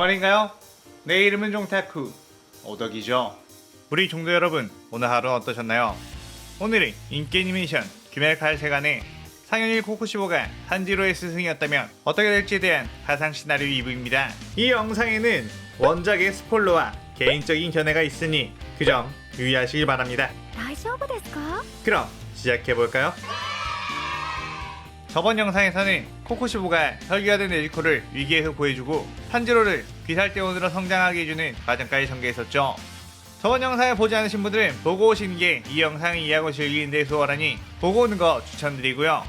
안녕하신가요? 내 이름은 종타쿠 오덕이죠. 우리 종도 여러분, 오늘 하루는 어떠셨나요? 오늘은 인기 애니메이션 귀멸칼 세간의 상현일 코쿠시보가 탄지로의 스승이었다면 어떻게 될지에 대한 가상 시나리오 2부입니다. 이 영상에는 원작의 스포일러와 개인적인 견해가 있으니 그 점 유의하시길 바랍니다. 大丈夫ですか? 그럼 시작해볼까요? 저번 영상에서는 코쿠시보가 혈기가 된 네지코를 위기에서 구해주고 탄지로를 귀살대원으로 성장하게 해주는 과정까지 전개했었죠. 저번 영상을 보지 않으신 분들은 보고 오시는 게 이 영상을 이해하고 즐기는 데 수월하니 보고 오는 거 추천드리고요.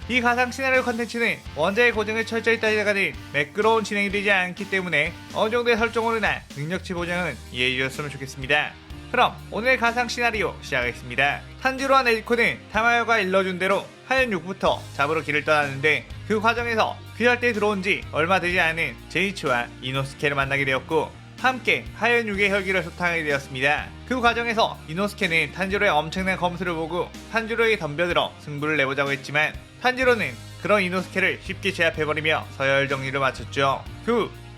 이 가상 시나리오 컨텐츠는 원작의 고증을 철저히 따져가는 매끄러운 진행이 되지 않기 때문에 어느 정도의 설정으로나 능력치 보장은 이해해 주셨으면 좋겠습니다. 그럼 오늘의 가상 시나리오 시작하겠습니다. 탄지로와 네지코는 타마요가 일러준 대로 하얀 육부터 잡으러 길을 떠났는데 그 과정에서 귀살대에 들어온 지 얼마 되지 않은 제이치와 이노스케를 만나게 되었고 함께 하얀 육의 혈기를 소탕하게 되었습니다. 그 과정에서 이노스케는 탄지로의 엄청난 검수를 보고 탄지로에게 덤벼들어 승부를 내보자고 했지만 탄지로는 그런 이노스케를 쉽게 제압해버리며 서열 정리를 마쳤죠.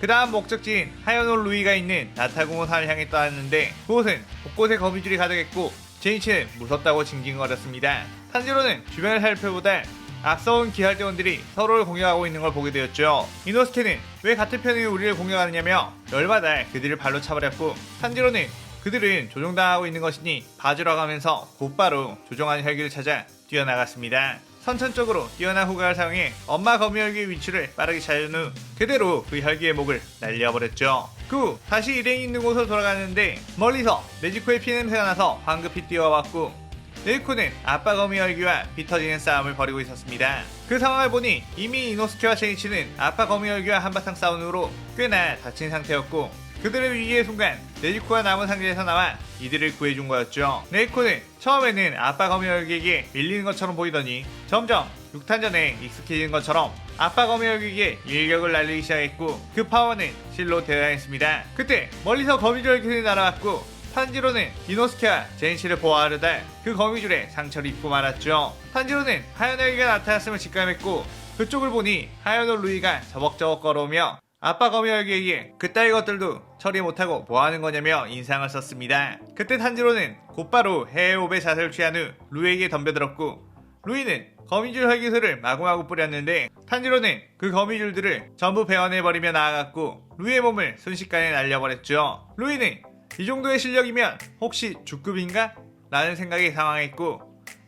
그 다음 목적지인 하얀홀 루이가 있는 나타공원산을 향해 떠났는데 그곳은 곳곳에 거미줄이 가득했고 제이치는 무섭다고 징징거렸습니다. 탄지로는 주변을 살펴보다 앞서온 기살대원들이 서로를 공격하고 있는 걸 보게 되었죠. 이노스케는 왜 같은 편이 우리를 공격하느냐며 열받아 그들을 발로 차버렸고 탄지로는 그들은 조종당하고 있는 것이니 봐주라고 하면서 곧바로 조종하는 혈기를 찾아 뛰어나갔습니다. 선천적으로 뛰어난 후각을 사용해 엄마 거미 혈기의 위치를 빠르게 찾은 후 그대로 그 혈기의 목을 날려버렸죠. 그 후 다시 일행이 있는 곳으로 돌아가는데 멀리서 네지코의 피냄새가 나서 황급히 뛰어왔고 네지코는 아빠 거미 혈기와 피 터지는 싸움을 벌이고 있었습니다. 그 상황을 보니 이미 이노스케와 제이치는 아빠 거미 혈기와 한바탕 싸운 후로 꽤나 다친 상태였고 그들의 위기의 순간 네지코가 남은 상자에서 나와 이들을 구해준 거였죠. 네지코는 처음에는 아빠 거미 혈기에게 밀리는 것처럼 보이더니 점점 6탄전에 익숙해지는 것처럼 아빠 거미 혈기에게 일격을 날리기 시작했고 그 파워는 실로 대단했습니다. 그때 멀리서 거미줄 혈기들이 날아왔고 탄지로는 이노스케와 제이치를 보호하려다 그 거미줄에 상처를 입고 말았죠. 탄지로는 하얀 혈기가 나타났음을 직감했고 그쪽을 보니 하얀홀 루이가 저벅저벅 걸어오며 아빠 거미 혈기에게 그따위 것들도 처리 못하고 뭐하는 거냐며 인상을 썼습니다. 그때 탄지로는 곧바로 해외오배 자세를 취한 후 루이에게 덤벼들었고 루이는 거미줄 혈기술을 마구마구 뿌렸는데 탄지로는 그 거미줄들을 전부 베어내버리며 나아갔고 루이의 몸을 순식간에 날려버렸죠. 루이는 이 정도의 실력이면 혹시 주급인가? 라는 생각에 당황했고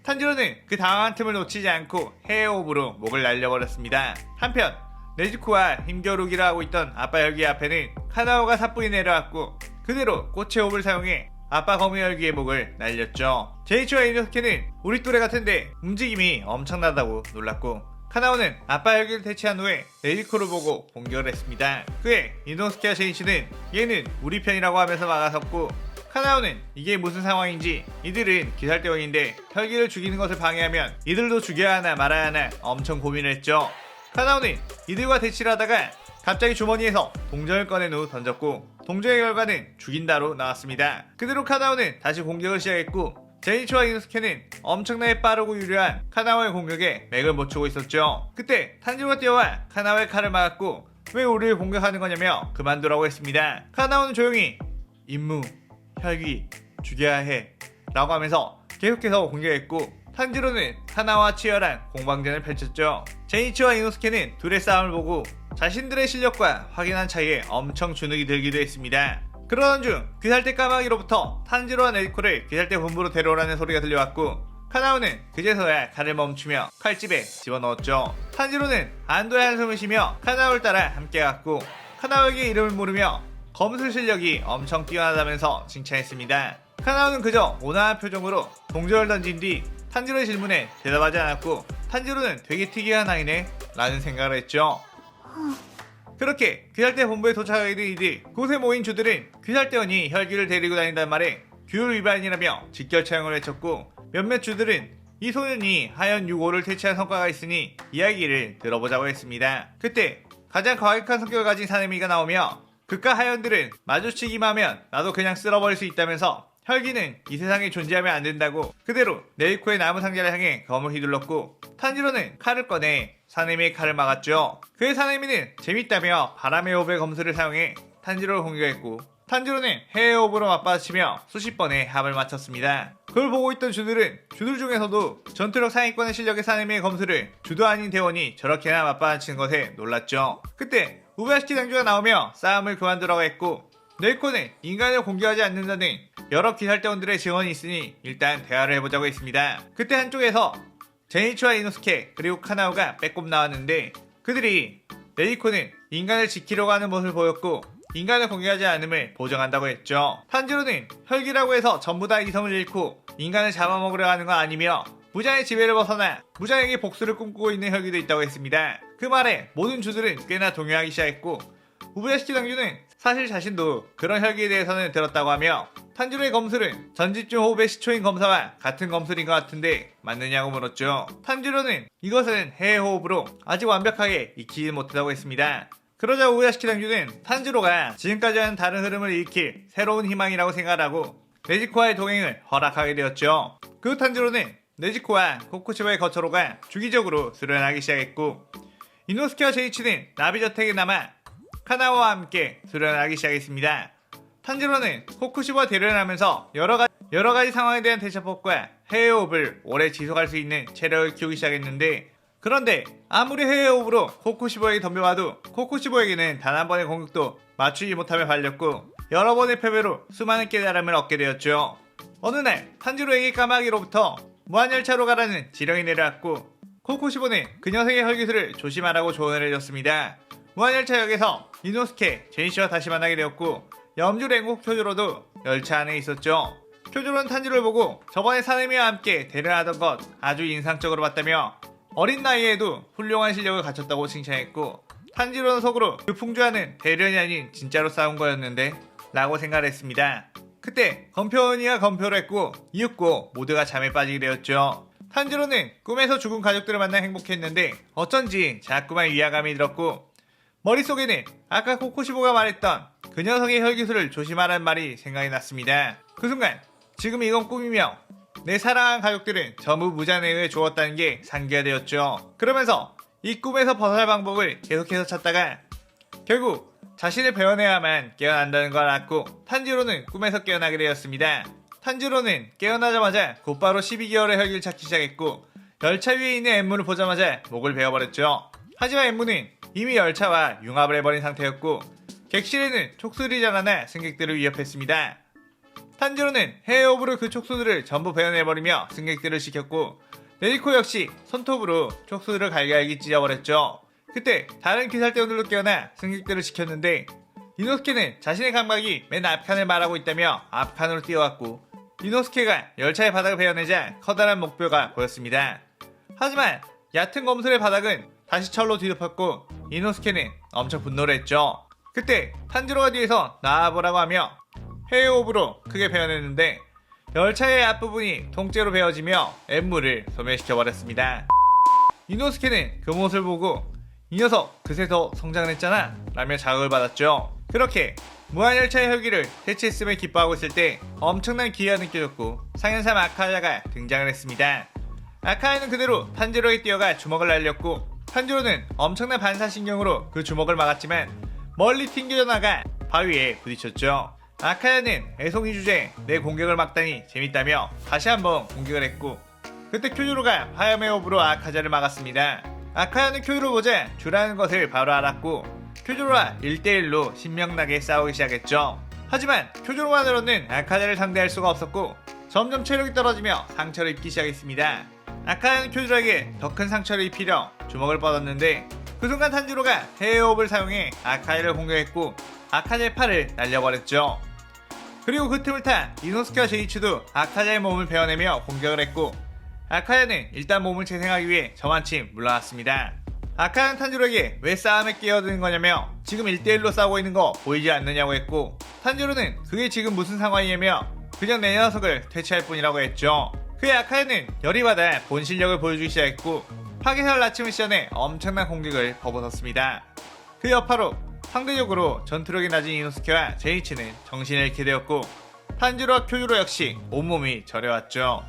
탄지로는 그 당황한 틈을 놓치지 않고 해외오브로 목을 날려버렸습니다. 한편 네지코와 힘겨루기를 하고 있던 아빠 혈기 앞에는 카나오가 사뿐히 내려왔고 그대로 꽃의 옵을 사용해 아빠 거미 혈기의 목을 날렸죠. 제이치와 이노스케는 우리 또래 같은데 움직임이 엄청나다고 놀랐고 카나오는 아빠 혈기를 퇴치한 후에 네지코를 보고 공격을 했습니다. 그에 이노스케와 제이치는 얘는 우리 편이라고 하면서 막아섰고 카나오는 이게 무슨 상황인지 이들은 기살대원인데 혈기를 죽이는 것을 방해하면 이들도 죽여야 하나 말아야 하나 엄청 고민을 했죠. 카나오는 이들과 대치를 하다가 갑자기 주머니에서 동전을 꺼낸 후 던졌고 동전의 결과는 죽인다로 나왔습니다. 그대로 카나오는 다시 공격을 시작했고 제이치와 이노스케는 엄청나게 빠르고 유려한 카나오의 공격에 맥을 못 추고 있었죠. 그때 탄지로가 뛰어와 카나오의 칼을 막았고 왜 우리를 공격하는 거냐며 그만두라고 했습니다. 카나오는 조용히 임무, 혈기, 죽여야 해 라고 하면서 계속해서 공격했고 탄지로는 카나와 치열한 공방전을 펼쳤죠. 제이치와 이노스케는 둘의 싸움을 보고 자신들의 실력과 확연한 차이에 엄청 주눅이 들기도 했습니다. 그러던 중 귀살대 까마귀로부터 탄지로와 네지코를 귀살대 본부로 데려오라는 소리가 들려왔고 카나오는 그제서야 칼을 멈추며 칼집에 집어넣었죠. 탄지로는 안도의 한숨을 쉬며 카나오를 따라 함께 갔고 카나오에게 이름을 물으며 검술 실력이 엄청 뛰어나다면서 칭찬했습니다. 카나오는 그저 온화한 표정으로 동전을 던진 뒤 탄지로의 질문에 대답하지 않았고 탄지로는 되게 특이한 아이네 라는 생각을 했죠. 그렇게 귀살대 본부에 도착하게 된 이들 그곳에 모인 주들은 귀살대원이 혈기를 데리고 다닌다는 말에 규율 위반이라며 직결 처형을 외쳤고 몇몇 주들은 이 소년이 하얀 6호를 퇴치한 성과가 있으니 이야기를 들어보자고 했습니다. 그때 가장 과격한 성격을 가진 사내미가 나오며 그깟 하얀들은 마주치기만 하면 나도 그냥 쓸어버릴 수 있다면서 혈기는 이 세상에 존재하면 안 된다고 그대로 네이코의 나무 상자를 향해 검을 휘둘렀고 탄지로는 칼을 꺼내 사네미의 칼을 막았죠. 그의 사네미는 재밌다며 바람의 호흡의 검술을 사용해 탄지로를 공격했고 탄지로는 해외 호흡으로 맞받아치며 수십 번의 합을 마쳤습니다. 그걸 보고 있던 주들은 주들 중에서도 전투력 상위권의 실력의 사내미의 검수를 주도 아닌 대원이 저렇게나 맞받아치는 것에 놀랐죠. 그때 우베야시키 당주가 나오며 싸움을 그만두라고 했고 네이코는 인간을 공격하지 않는다는 여러 기살대원들의 증언이 있으니 일단 대화를 해보자고 했습니다. 그때 한쪽에서 제니치와 이노스케 그리고 카나오가 빼꼼 나왔는데 그들이 네이코는 인간을 지키려고 하는 모습을 보였고 인간을 공격하지 않음을 보정한다고 했죠. 탄지로는 혈기라고 해서 전부 다 이성을 잃고 인간을 잡아먹으려 하는 건 아니며 무장의 지배를 벗어나 무장에게 복수를 꿈꾸고 있는 혈기도 있다고 했습니다. 그 말에 모든 주들은 꽤나 동요하기 시작했고 우부야시키 당주는 사실 자신도 그런 혈기에 대해서는 들었다고 하며 탄지로의 검술은 전집중 호흡의 시초인 검사와 같은 검술인 것 같은데 맞느냐고 물었죠. 탄지로는 이것은 해외 호흡으로 아직 완벽하게 익히지 못하다고 했습니다. 그러자 우부야시키 당주는 탄지로가 지금까지와는 다른 흐름을 일으킬 새로운 희망이라고 생각하고 네지코와의 동행을 허락하게 되었죠. 그 탄지로는 네지코와 코쿠시바의 거처로가 주기적으로 수련하기 시작했고 이노스케와 제이치는 나비저택에 남아 카나와와 함께 수련하기 시작했습니다. 탄지로는 코쿠시바와 대련을 하면서 여러 가지 상황에 대한 대처법과 해외 호흡을 오래 지속할 수 있는 체력을 키우기 시작했는데 그런데 아무리 해외 호흡으로 코쿠시보에게 덤벼와도 코쿠시보에게는 단 한 번의 공격도 맞추지 못하며 발렸고 여러 번의 패배로 수많은 깨달음을 얻게 되었죠. 어느 날 탄지로에게 까마귀로부터 무한열차로 가라는 지령이 내려왔고 코쿠시보는 그 녀석의 혈기술을 조심하라고 조언을 해줬습니다. 무한열차역에서 이노스케, 제니시와 다시 만나게 되었고 염주 랭국 쿄조로도 열차 안에 있었죠. 쿄조로는 탄지로를 보고 저번에 사내미와 함께 대련하던 것 아주 인상적으로 봤다며 어린 나이에도 훌륭한 실력을 갖췄다고 칭찬했고 탄지로는 속으로 그 풍주하는 대련이 아닌 진짜로 싸운 거였는데 라고 생각을 했습니다. 그때 건표은이가 건표를 했고 이윽고 모두가 잠에 빠지게 되었죠. 탄지로는 꿈에서 죽은 가족들을 만나 행복했는데 어쩐지 자꾸만 위화감이 들었고 머릿속에는 아까 코쿠시보가 말했던 그 녀석의 혈기술을 조심하라는 말이 생각이 났습니다. 그 순간 지금 이건 꿈이며 내 사랑한 가족들은 전부 무잔에 의해 죽었다는 게 상기가 되었죠. 그러면서 이 꿈에서 벗어날 방법을 계속해서 찾다가 결국 자신을 배워내야만 깨어난다는 걸 알았고 탄지로는 꿈에서 깨어나게 되었습니다. 탄지로는 깨어나자마자 곧바로 12개월의 혈기를 찾기 시작했고 열차 위에 있는 엠무를 보자마자 목을 베어버렸죠. 하지만 엠무는 이미 열차와 융합을 해버린 상태였고 객실에는 촉수들이 자라나 승객들을 위협했습니다. 탄지로는 해외 호흡으로 그 촉수들을 전부 베어내버리며 승객들을 시켰고 네리코 역시 손톱으로 촉수들을 갈갈기 찢어버렸죠. 그때 다른 기살대원들도 깨어나 승객들을 지켰는데 이노스케는 자신의 감각이 맨 앞칸을 말하고 있다며 앞칸으로 뛰어왔고 이노스케가 열차의 바닥을 베어내자 커다란 목뼈가 보였습니다. 하지만 얕은 검술의 바닥은 다시 철로 뒤덮였고 이노스케는 엄청 분노를 했죠. 그때 탄지로가 뒤에서 나와보라고 하며 해외 호흡으로 크게 베어냈는데 열차의 앞부분이 통째로 베어지며 엠무를 소멸시켜버렸습니다. 이노스케는 그 모습을 보고 이 녀석 그새 더 성장을 했잖아 라며 자극을 받았죠. 그렇게 무한열차의 혈기를 해체했음을 기뻐하고 있을 때 엄청난 기회가 느껴졌고 상현삼 아카야가 등장을 했습니다. 아카야는 그대로 탄지로에 뛰어가 주먹을 날렸고 탄지로는 엄청난 반사신경으로 그 주먹을 막았지만 멀리 튕겨 나가 바위에 부딪혔죠. 아카야는 애송이 주제에 내 공격을 막다니 재밌다며 다시 한번 공격을 했고 그때 쿄조로가 화염의 호흡으로 아카자를 막았습니다. 아카야는 쿄조로 보자 주라는 것을 바로 알았고 쿄조로와 1대1로 신명나게 싸우기 시작했죠. 하지만 쿄조로만으로는 아카자를 상대할 수가 없었고 점점 체력이 떨어지며 상처를 입기 시작했습니다. 아카야는 쿄조로에게 더 큰 상처를 입히려 주먹을 뻗었는데 그 순간 탄지로가 해외 호흡을 사용해 아카야를 공격했고 아카자의 팔을 날려버렸죠. 그리고 그 틈을 타 이노스케와 제이치도 아카자의 몸을 베어내며 공격을 했고 아카야는 일단 몸을 재생하기 위해 저만치 물러났습니다. 아카야는 탄지로에게 왜 싸움에 끼어드는 거냐며 지금 1대1로 싸우고 있는 거 보이지 않느냐고 했고 탄지로는 그게 지금 무슨 상황이냐며 그냥 내 녀석을 퇴치할 뿐이라고 했죠. 그의 아카야는 열이 받아 본 실력을 보여주기 시작했고 파괴살 낮춤을 시전해 엄청난 공격을 퍼붓었습니다. 그 여파로 상대적으로 전투력이 낮은 이노스케와 제이치는 정신을 잃게 되었고 탄지로와 쿄조로 역시 온몸이 저려왔죠.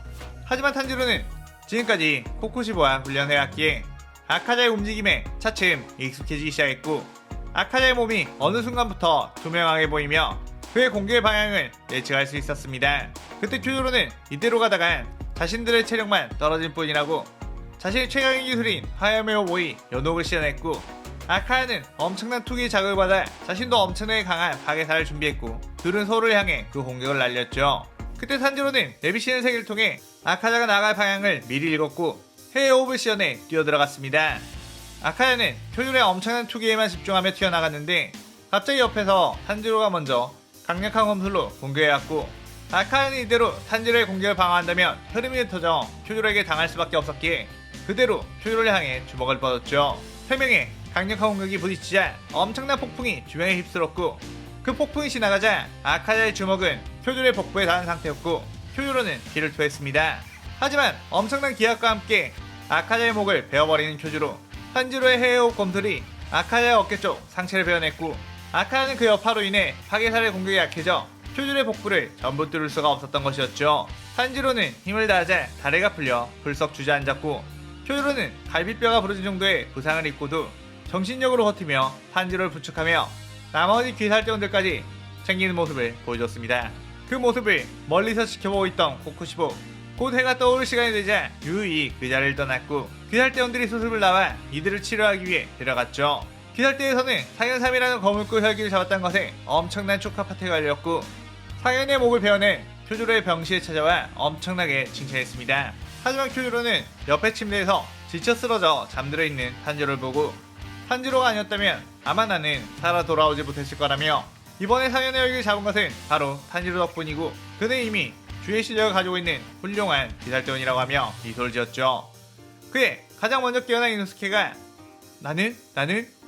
하지만 탄지로는 지금까지 코쿠시보와 훈련해왔기에 아카자의 움직임에 차츰 익숙해지기 시작했고 아카자의 몸이 어느 순간부터 투명하게 보이며 그의 공격의 방향을 예측할 수 있었습니다. 그때 큐조로는 이대로 가다가 자신들의 체력만 떨어질 뿐이라고 자신의 최강의 기술인 화염의 오보이 연옥을 시전했고, 아카야는 엄청난 투기 자극을 받아 자신도 엄청나게 강한 파괴사를 준비했고 둘은 서로를 향해 그 공격을 날렸죠. 그때 탄지로는 내비시는 세계를 통해 아카자가 나갈 방향을 미리 읽었고 해의 오브 시전에 뛰어들어갔습니다. 아카야는 큐조로의 엄청난 투기에만 집중하며 튀어나갔는데 갑자기 옆에서 탄지로가 먼저 강력한 검술로 공격해왔고, 아카야는 이대로 탄지로의 공격을 방어한다면 흐름이 흩어져 큐조로에게 당할 수밖에 없었기에 그대로 큐조로를 향해 주먹을 뻗었죠. 세 명의 강력한 공격이 부딪히자 엄청난 폭풍이 주변에 휩쓸었고, 그 폭풍이 지나가자 아카자의 주먹은 큐조로의 복부에 닿은 상태였고 큐조로는 피를 토했습니다. 하지만 엄청난 기압과 함께 아카자의 목을 베어버리는 큐조로, 탄지로의 해외호흡 검술이 아카자의 어깨 쪽 상체를 베어냈고, 아카자는 그 여파로 인해 파괴살의 공격이 약해져 큐조로의 복부를 전부 뚫을 수가 없었던 것이었죠. 탄지로는 힘을 다하자 다리가 풀려 불썩 주저앉았고, 큐조로는 갈비뼈가 부러진 정도의 부상을 입고도 정신력으로 버티며 탄지로를 부축하며 나머지 귀살대원들까지 챙기는 모습을 보여줬습니다. 그 모습을 멀리서 지켜보고 있던 코쿠시보, 곧 해가 떠오를 시간이 되자 유유히 그 자리를 떠났고 귀살대원들이 수습을 나와 이들을 치료하기 위해 들어갔죠. 귀살대에서는 상현삼이라는 거물고 혈기를 잡았다는 것에 엄청난 축하 파티가 열렸고, 상현의 목을 베어낸 큐조로의 병실에 찾아와 엄청나게 칭찬했습니다. 하지만 큐조로는 옆에 침대에서 지쳐 쓰러져 잠들어 있는 탄지로를 보고 탄지로가 아니었다면 아마 나는 살아 돌아오지 못했을 거라며 이번에 상현의 혈기를 잡은 것은 바로 탄지로 덕분이고 그는 이미 주의 실력을 가지고 있는 훌륭한 기살대원이라고 하며 미소를 지었죠. 그에 가장 먼저 깨어난 이노스케가 나는?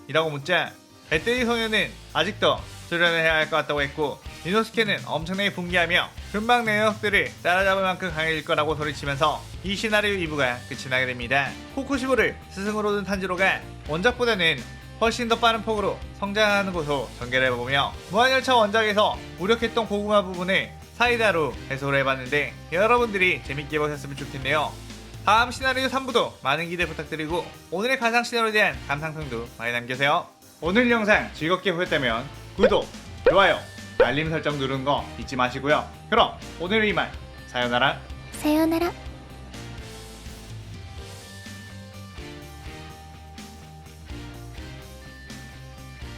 이라고 묻자 배터리 소녀는 아직도 수련을 해야 할 것 같다고 했고, 이노스케는 엄청나게 분개하며 금방 내 녀석들을 따라잡을 만큼 강해질 거라고 소리치면서 이 시나리오 2부가 끝이 나게 됩니다. 코쿠시보를 스승으로 둔 탄지로가 원작보다는 훨씬 더 빠른 폭으로 성장하는 곳으로 전개를 해보며 무한열차 원작에서 무력했던 고구마 부분을 사이다로 해소를 해봤는데 여러분들이 재밌게 보셨으면 좋겠네요. 다음 시나리오 3부도 많은 기대 부탁드리고 오늘의 가상 시나리오에 대한 감상평도 많이 남겨주세요. 오늘 영상 즐겁게 보셨다면 구독, 좋아요, 알림 설정 누르는 거 잊지 마시고요. 그럼 오늘은 이만 사요나라.さようなら。